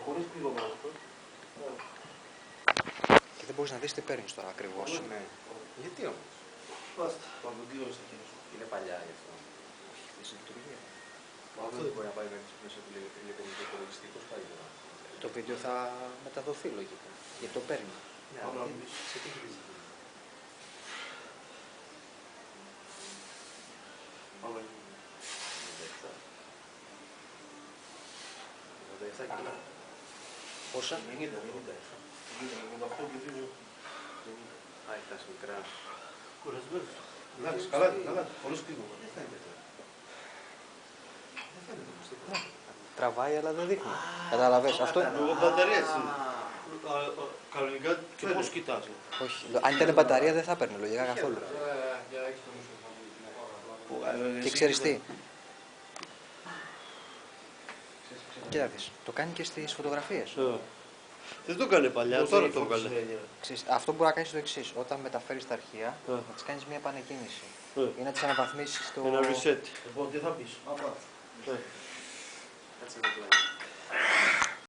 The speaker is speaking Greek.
χωρίς πληρωμένο αυτό. Και δεν μπορείς να δεις τι παίρνεις τώρα ακριβώς. Ναι. Γιατί όμως? Βάστα. Το αγκουγκλείο στα χέρια σου. Είναι παλιά γι' αυτό. Δεν σε λειτουργία. Αυτό δεν μπορεί να πάει μέσα από ηλεκτρονικό υπολογιστή. Πώς πάει τώρα? Το βίντεο θα μεταδοθεί λογικά. Γιατί το παίρνει. Ναι, αλλά σε τι χρήση? Πάμε. 87 κιλά. Πόσα? 98 και 2. Α, φτάσει μικρά. Κουρασμένος. Εντάξει, καλά, καλά. Χωρίς κλείγμα. Δεν φαίνεται τώρα. Δεν φαίνεται όμως τίποτα. Τραβάει αλλά δεν δείχνει. Καταλαβες. Αυτό... Λόγω μπαταρίας είναι. Κανονικά και πώς κοιτάζει. Όχι. Αν ήταν μπαταρία δεν θα παίρνει λογικά καθόλου. Και ξέρεις τι. Κοίτα δεις, το κάνει και στις φωτογραφίες. Δεν το έκανε παλιά, τώρα το έκανε. Αυτό που μπορεί να κάνεις το εξής. Όταν μεταφέρεις τα αρχεία, να τις κάνεις μια επανεκκίνηση. Ή να τις αναβαθμίσεις το... Ένα reset. Λοιπόν, τι θα πεις. Κάτσε να το